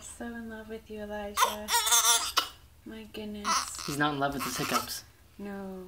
so in love with you, Elijah. My goodness. He's not in love with his hiccups. No.